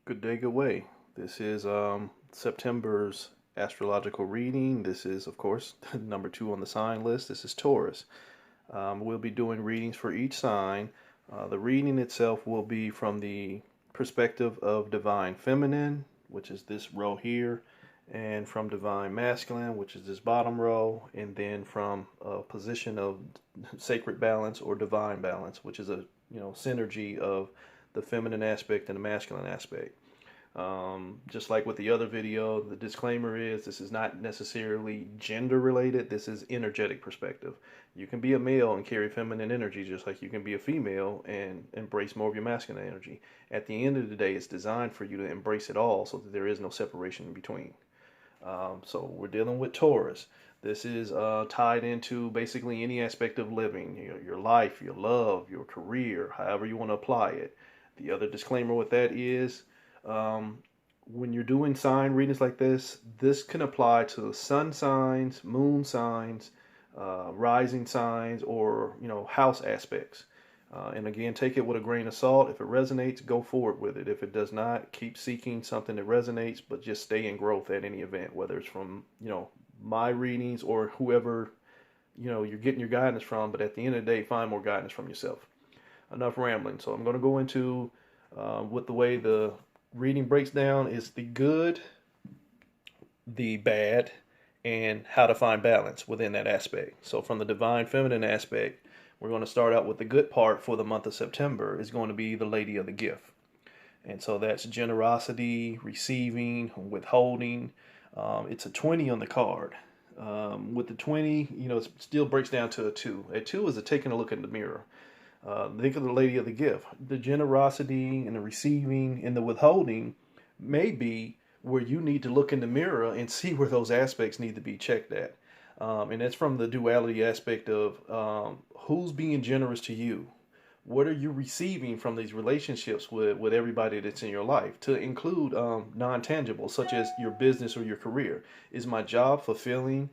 Good day, good way. This is September's astrological reading. This is, of course, number 2 on the sign list. This is Taurus. We'll be doing readings for each sign. The reading itself will be from the perspective of divine feminine, which is this row here, and from divine masculine, which is this bottom row, and then from a position of sacred balance or divine balance, which is a synergy of the feminine aspect and the masculine aspect. Just like with the other video, the disclaimer is this is not necessarily gender related. This is energetic perspective. You can be a male and carry feminine energy just like you can be a female and embrace more of your masculine energy. At the end of the day, it's designed for you to embrace it all so that there is no separation in between. So we're dealing with Taurus. This is tied into basically any aspect of living, your life, your love, your career, however you want to apply it. The other disclaimer with that is when you're doing sign readings like this can apply to sun signs, moon signs, rising signs, or house aspects. And again, take it with a grain of salt. If it resonates, go forward with it. If it does not, keep seeking something that resonates, but just stay in growth at any event, whether it's from my readings or whoever you're getting your guidance from. But at the end of the day, find more guidance from yourself. Enough rambling. So I'm going to go into with the way the reading breaks down is the good, the bad, and how to find balance within that aspect. So from the divine feminine aspect, we're going to start out with the good part for the month of September is going to be the Lady of the Gift. And so that's generosity, receiving, withholding. It's a 20 on the card. With the 20, it still breaks down to a 2. A 2 is a taking a look in the mirror. Think of the Lady of the Gift. The generosity and the receiving and the withholding may be where you need to look in the mirror and see where those aspects need to be checked at. And that's from the duality aspect of who's being generous to you. What are you receiving from these relationships with everybody that's in your life? To include non-tangible, such as your business or your career. Is my job fulfilling?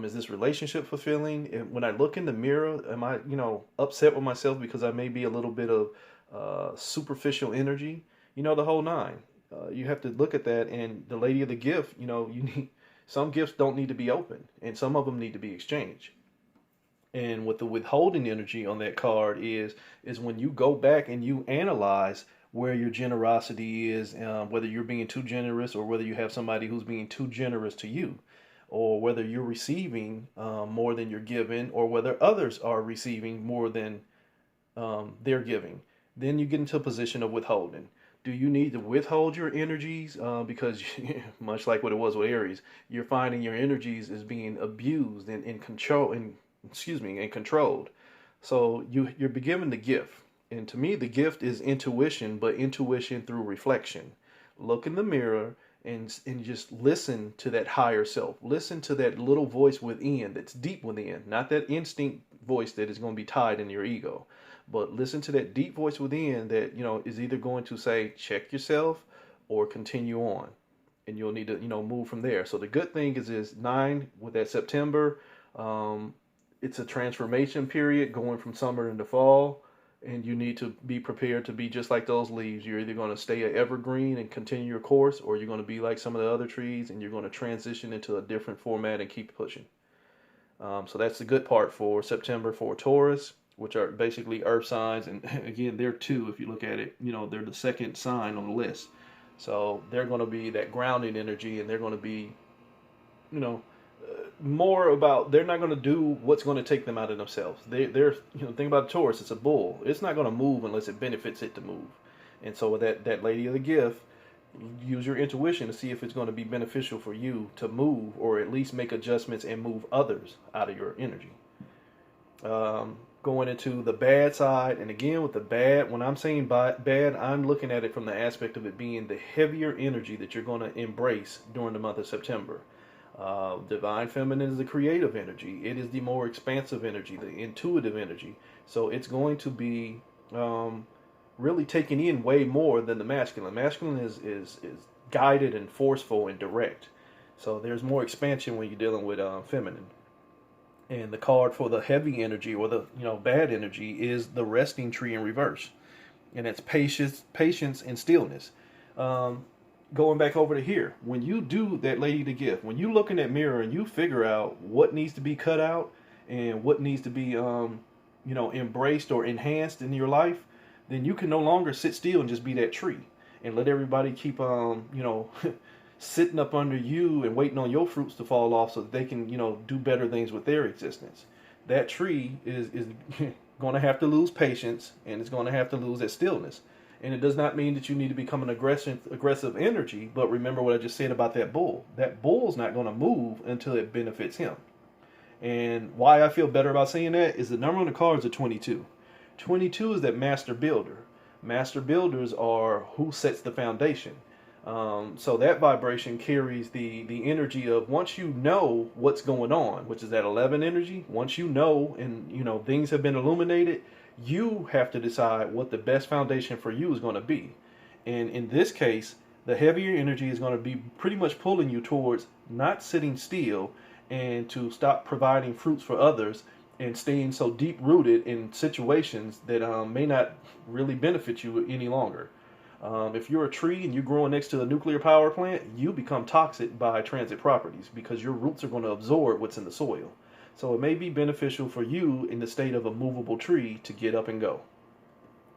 Is this relationship fulfilling? And when I look in the mirror, am I, upset with myself because I may be a little bit of superficial energy? The whole nine. You have to look at that. And the Lady of the Gift, you need some gifts don't need to be open, and some of them need to be exchanged. And with the withholding energy on that card is when you go back and you analyze where your generosity is, whether you're being too generous or whether you have somebody who's being too generous to you, or whether you're receiving more than you're giving, or whether others are receiving more than they're giving. Then you get into a position of withholding. Do you need to withhold your energies? Because much like what it was with Aries, you're finding your energies is being abused and in control and controlled. So you're given the gift. And to me, the gift is intuition, but intuition through reflection. Look in the mirror and just listen to that higher self. Listen to that little voice within that's deep within, not that instinct voice that is going to be tied in your ego. But listen to that deep voice within that, is either going to say, check yourself or continue on. And you'll need to, move from there. So the good thing is 9 with that September. It's a transformation period going from summer into fall, and you need to be prepared to be just like those leaves. You're either going to stay an evergreen and continue your course, or you're going to be like some of the other trees and you're going to transition into a different format and keep pushing. So that's the good part for September for Taurus, which are basically earth signs. And again, they're 2 if you look at it. They're the second sign on the list. So they're going to be that grounding energy, and they're going to be, more about they're not going to do what's going to take them out of themselves. They're think about Taurus. It's a bull. It's not going to move unless it benefits it to move. And so with that Lady of the Gift, use your intuition to see if it's going to be beneficial for you to move, or at least make adjustments and move others out of your energy. Going into the bad side, and again with the bad, when I'm saying bad, I'm looking at it from the aspect of it being the heavier energy that you're going to embrace during the month of September. Divine feminine is the creative energy. It is the more expansive energy, the intuitive energy. So it's going to be really taken in way more than the masculine. Masculine is guided and forceful and direct. So there's more expansion when you're dealing with feminine. And the card for the heavy energy or the bad energy is the resting tree in reverse, and it's patience and stillness. Um, Going back over to here, when you do that lady the gift, when you look in that mirror and you figure out what needs to be cut out and what needs to be, embraced or enhanced in your life, then you can no longer sit still and just be that tree and let everybody keep, sitting up under you and waiting on your fruits to fall off so that they can, do better things with their existence. That tree is going to have to lose patience, and it's going to have to lose that stillness. And it does not mean that you need to become an aggressive energy, but remember what I just said about that bull. That bull's not going to move until it benefits him. And why I feel better about saying that is the number on the cards are 22. 22 is that master builder. Master builders are who sets the foundation. So that vibration carries the energy of once you know what's going on, which is that 11 energy. Once you know and things have been illuminated, you have to decide what the best foundation for you is going to be. And in this case, the heavier energy is going to be pretty much pulling you towards not sitting still and to stop providing fruits for others and staying so deep rooted in situations that may not really benefit you any longer. If you're a tree and you're growing next to a nuclear power plant, you become toxic by transit properties because your roots are going to absorb what's in the soil. So it may be beneficial for you in the state of a movable tree to get up and go.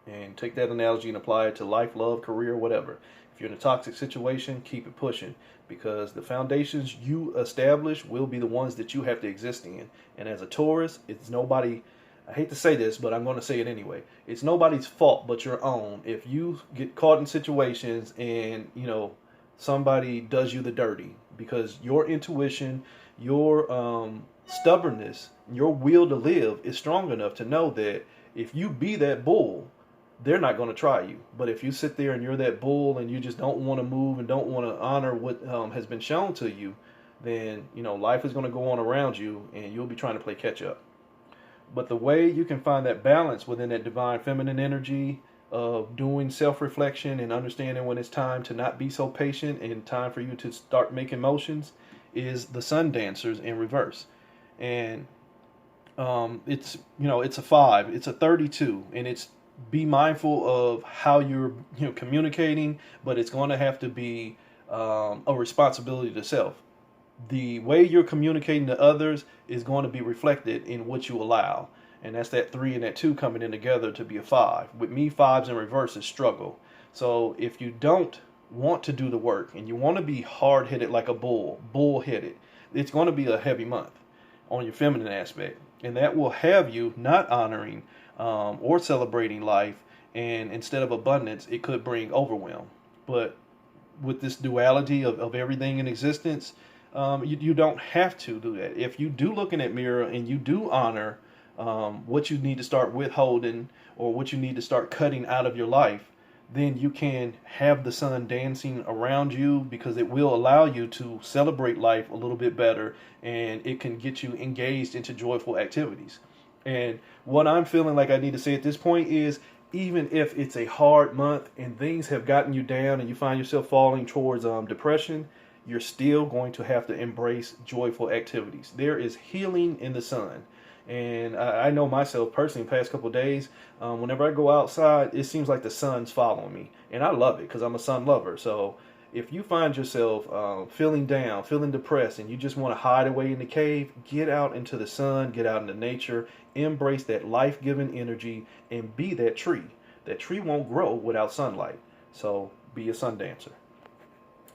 And take that analogy and apply it to life, love, career, whatever. If you're in a toxic situation, keep it pushing because the foundations you establish will be the ones that you have to exist in. And as a Taurus, it's nobody, I hate to say this, but I'm going to say it anyway. It's nobody's fault but your own if you get caught in situations and, somebody does you the dirty because your intuition, your stubbornness, your will to live is strong enough to know that if you be that bull, they're not going to try you. But if you sit there and you're that bull and you just don't want to move and don't want to honor what has been shown to you, then life is going to go on around you and you'll be trying to play catch up. But the way you can find that balance within that divine feminine energy of doing self-reflection and understanding when it's time to not be so patient and time for you to start making motions is the sun dancers in reverse. And it's a 5, it's a 32, and it's be mindful of how you're communicating, but it's going to have to be a responsibility to self. The way you're communicating to others is going to be reflected in what you allow. And that's that 3 and that 2 coming in together to be a 5. With me, 5s in reverse is struggle. So if you don't want to do the work and you want to be hard-headed like a bull-headed, it's going to be a heavy month on your feminine aspect. And that will have you not honoring or celebrating life. And instead of abundance, it could bring overwhelm. But with this duality of everything in existence, you don't have to do that. If you do look in that mirror and you do honor what you need to start withholding or what you need to start cutting out of your life, then you can have the sun dancing around you because it will allow you to celebrate life a little bit better and it can get you engaged into joyful activities. And what I'm feeling like I need to say at this point is even if it's a hard month and things have gotten you down and you find yourself falling towards depression, you're still going to have to embrace joyful activities. There is healing in the sun. And I know myself personally, the past couple of days, whenever I go outside, it seems like the sun's following me. And I love it because I'm a sun lover. So if you find yourself feeling down, feeling depressed, and you just want to hide away in the cave, get out into the sun, get out into nature, embrace that life-giving energy, and be that tree. That tree won't grow without sunlight. So be a sun dancer.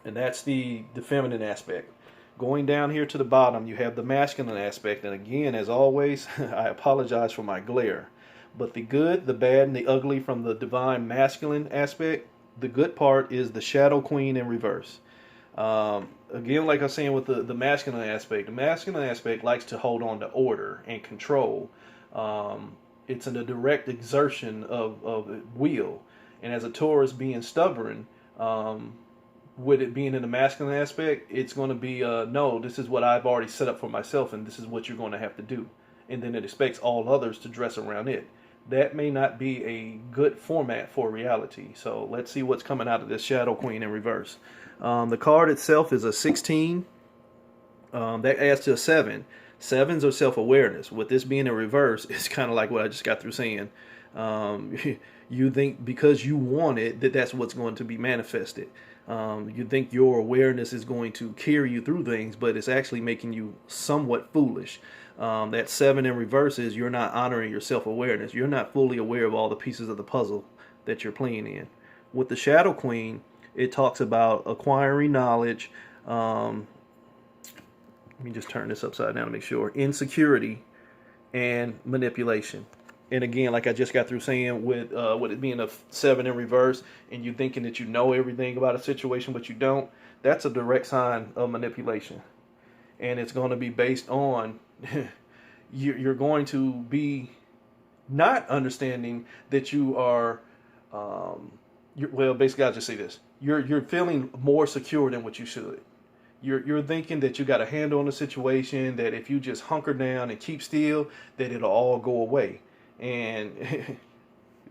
And that's the feminine aspect. Going down here to the bottom, you have the masculine aspect. And again, as always, I apologize for my glare. But the good, the bad, and the ugly from the divine masculine aspect, the good part is the shadow queen in reverse. Again, like I was saying with the masculine aspect likes to hold on to order and control. It's a direct exertion of will. And as a Taurus being stubborn, with it being in the masculine aspect, it's going to be, no, this is what I've already set up for myself, and this is what you're going to have to do. And then it expects all others to dress around it. That may not be a good format for reality. So let's see what's coming out of this Shadow Queen in reverse. The card itself is a 16. That adds to a 7. 7s are self-awareness. With this being in reverse, it's kind of like what I just got through saying. You think because you want it that that's what's going to be manifested. You think your awareness is going to carry you through things, but it's actually making you somewhat foolish. That seven in reverse is you're not honoring your self awareness. You're not fully aware of all the pieces of the puzzle that you're playing in. With the Shadow Queen, it talks about acquiring knowledge. Let me just turn this upside down to make sure. Insecurity and manipulation. And again, like I just got through saying, with it being a seven in reverse, and you thinking that you know everything about a situation, but you don't, that's a direct sign of manipulation. And it's going to be based on you're going to be not understanding that you are. Well, basically, I'll just say this: you're feeling more secure than what you should. You're thinking that you got a handle on the situation, that if you just hunker down and keep still, that it'll all go away. And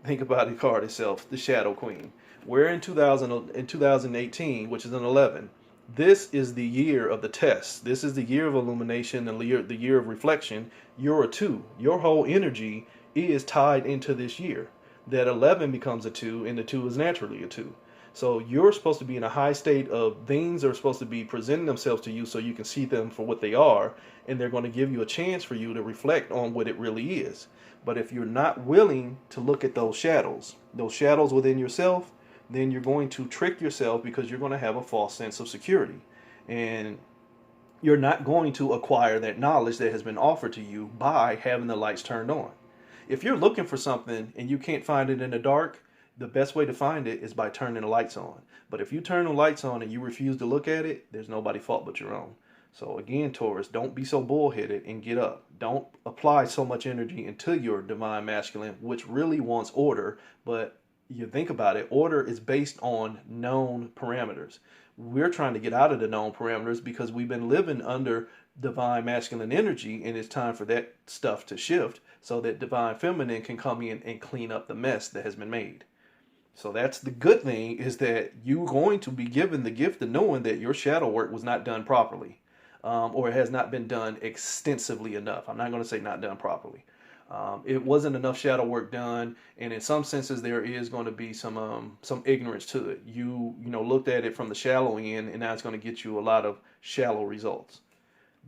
think about the card itself, the Shadow Queen. We're in 2018, which is an 11. This is the year of the test. This is the year of illumination and the year of reflection. You're a 2. Your whole energy is tied into this year. That 11 becomes a 2, and the 2 is naturally a 2. So you're supposed to be in a high state of things are supposed to be presenting themselves to you so you can see them for what they are, and they're going to give you a chance for you to reflect on what it really is. But if you're not willing to look at those shadows within yourself, then you're going to trick yourself because you're going to have a false sense of security. And you're not going to acquire that knowledge that has been offered to you by having the lights turned on. If you're looking for something and you can't find it in the dark, the best way to find it is by turning the lights on. But if you turn the lights on and you refuse to look at it, there's nobody's fault but your own. So again, Taurus, don't be so bullheaded and get up. Don't apply so much energy into your divine masculine, which really wants order. But you think about it, order is based on known parameters. We're trying to get out of the known parameters because we've been living under divine masculine energy, and it's time for that stuff to shift so that divine feminine can come in and clean up the mess that has been made. So that's the good thing, is that you're going to be given the gift of knowing that your shadow work was not done properly, or it has not been done extensively enough. I'm not going to say not done properly. It wasn't enough shadow work done, and in some senses there is going to be some ignorance to it. You looked at it from the shallow end, and now it's going to get you a lot of shallow results.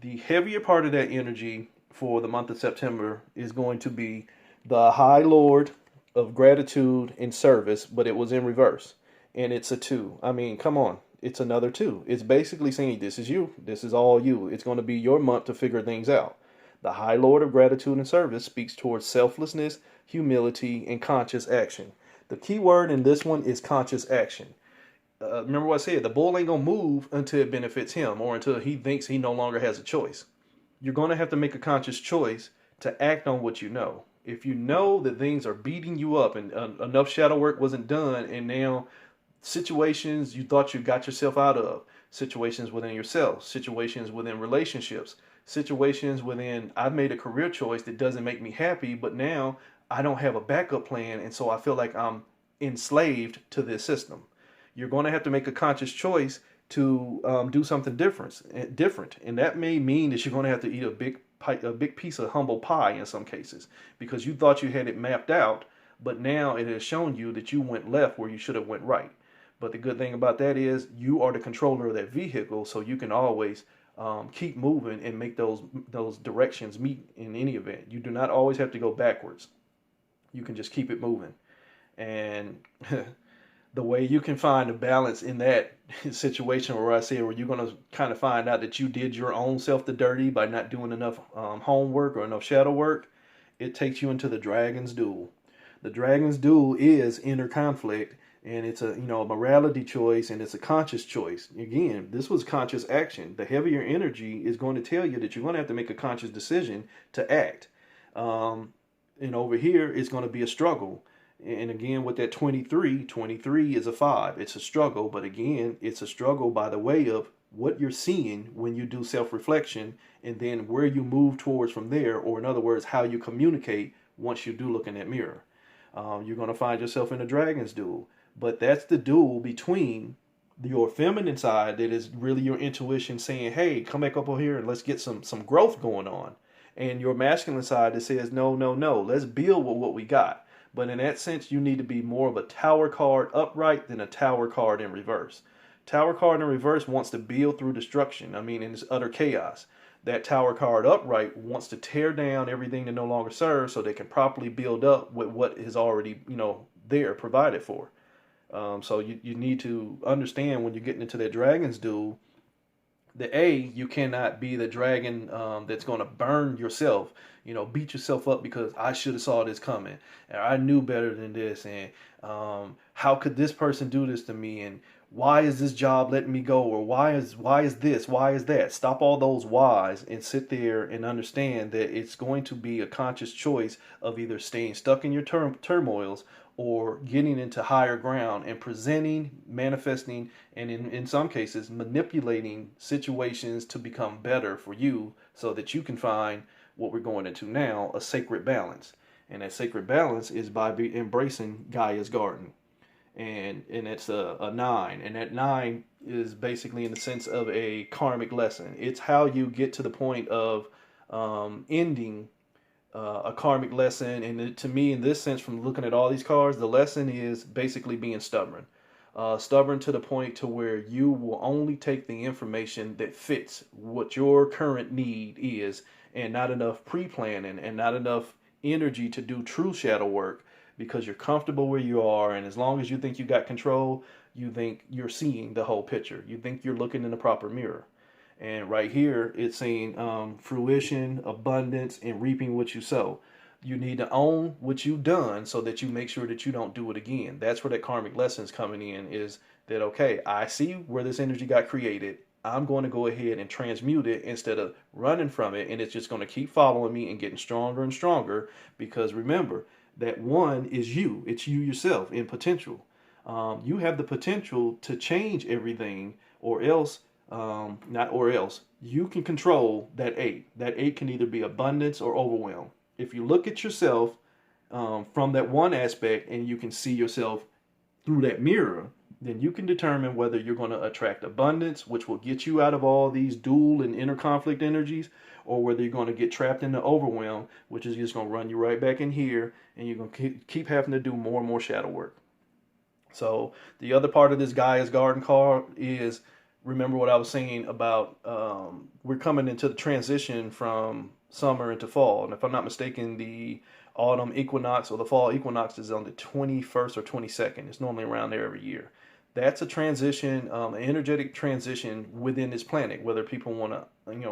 The heavier part of that energy for the month of September is going to be the High Lord of gratitude and service, but it was in reverse, and it's a 2. I mean, come on, it's another 2. It's basically saying this is you, this is all you. It's going to be your month to figure things out. The High Lord of gratitude and service speaks towards selflessness, humility, and conscious action. The key word in this one is conscious action. Remember what I said, the bull ain't gonna move until it benefits him, or until he thinks he no longer has a choice. You're going to have to make a conscious choice to act on what you know. If you know that things are beating you up and enough shadow work wasn't done, and now situations you thought you got yourself out of, situations within yourself, situations within relationships, situations within, I've made a career choice that doesn't make me happy, but now I don't have a backup plan, and so I feel like I'm enslaved to this system. You're going to have to make a conscious choice to do something different, and that may mean that you're going to have to eat a big piece of humble pie in some cases, because you thought you had it mapped out, but now it has shown you that you went left where you should have went right. But the good thing about that is you are the controller of that vehicle, so you can always keep moving and make those directions meet in any event. You do not always have to go backwards. You can just keep it moving. And the way you can find a balance in that situation where I say where you're going to kind of find out that you did your own self the dirty by not doing enough homework or enough shadow work, it takes you into the Dragon's Duel. The Dragon's Duel is inner conflict, and it's a morality choice, and it's a conscious choice. Again, this was conscious action. The heavier energy is going to tell you that you're going to have to make a conscious decision to act. And over here, it's going to be a struggle. And again, with that 23 is a 5. It's a struggle, but again, it's a struggle by the way of what you're seeing when you do self-reflection, and then where you move towards from there, or in other words, how you communicate once you do look in that mirror. You're going to find yourself in a Dragon's Duel, but that's the duel between your feminine side that is really your intuition saying, hey, come back up over here and let's get some growth going on. And your masculine side that says, no, let's build with what we got. But in that sense, you need to be more of a tower card upright than a tower card in reverse. Tower card in reverse wants to build through destruction. I mean, in this utter chaos. That tower card upright wants to tear down everything that no longer serves so they can properly build up with what is already, there provided for. So you need to understand when you're getting into that Dragon's duel, you cannot be the dragon that's going to burn yourself, beat yourself up because I should have saw this coming, and I knew better than this, and how could this person do this to me, and why is this job letting me go, or why is this, why is that? Stop all those whys and sit there and understand that it's going to be a conscious choice of either staying stuck in your turmoils or getting into higher ground and presenting, manifesting, and in some cases manipulating situations to become better for you so that you can find what we're going into now, a sacred balance. And that sacred balance is by embracing Gaia's garden. And it's a 9. And that 9 is basically in the sense of a karmic lesson. It's how you get to the point of ending a karmic lesson. And to me, in this sense, from looking at all these cards, the lesson is basically being stubborn. Stubborn to the point to where you will only take the information that fits what your current need is, and not enough pre-planning and not enough energy to do true shadow work, because you're comfortable where you are, and as long as you think you got control, you think you're seeing the whole picture. You think you're looking in the proper mirror. And right here, it's saying fruition, abundance, and reaping what you sow. You need to own what you've done so that you make sure that you don't do it again. That's where that karmic lesson's coming in, is that, okay, I see where this energy got created. I'm going to go ahead and transmute it instead of running from it. And it's just going to keep following me and getting stronger and stronger. Because remember, that 1 is you. It's you yourself in potential. You have the potential to change everything, or else, you can control that 8. That 8 can either be abundance or overwhelm. If you look at yourself from that 1 aspect and you can see yourself through that mirror, then you can determine whether you're going to attract abundance, which will get you out of all these dual and inner conflict energies, or whether you're going to get trapped in the overwhelm, which is just going to run you right back in here, and you're going to keep having to do more and more shadow work. So the other part of this Gaia's Garden card is, remember what I was saying about we're coming into the transition from summer into fall. And if I'm not mistaken, the autumn equinox or the fall equinox is on the 21st or 22nd. It's normally around there every year. That's a transition, an energetic transition within this planet, whether people want to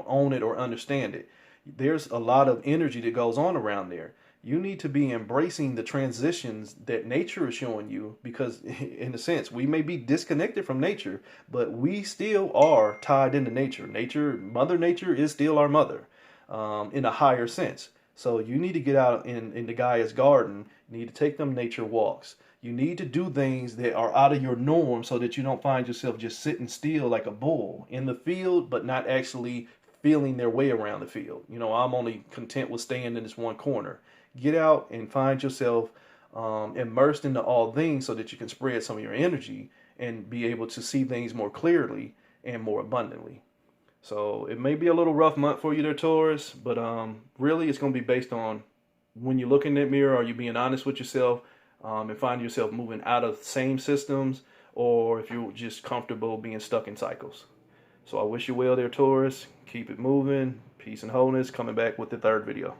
own it or understand it. There's a lot of energy that goes on around there. You need to be embracing the transitions that nature is showing you, because in a sense, we may be disconnected from nature, but we still are tied into nature. Mother Nature is still our mother in a higher sense. So you need to get out in the Gaia's garden. You need to take them nature walks. You need to do things that are out of your norm so that you don't find yourself just sitting still like a bull in the field, but not actually feeling their way around the field. I'm only content with staying in this one corner. Get out and find yourself immersed into all things so that you can spread some of your energy and be able to see things more clearly and more abundantly. So it may be a little rough month for you there, Taurus, but really it's going to be based on when you look in that mirror, are you being honest with yourself and find yourself moving out of the same systems, or if you're just comfortable being stuck in cycles. So I wish you well there, Taurus. Keep it moving. Peace and wholeness. Coming back with the 3rd video.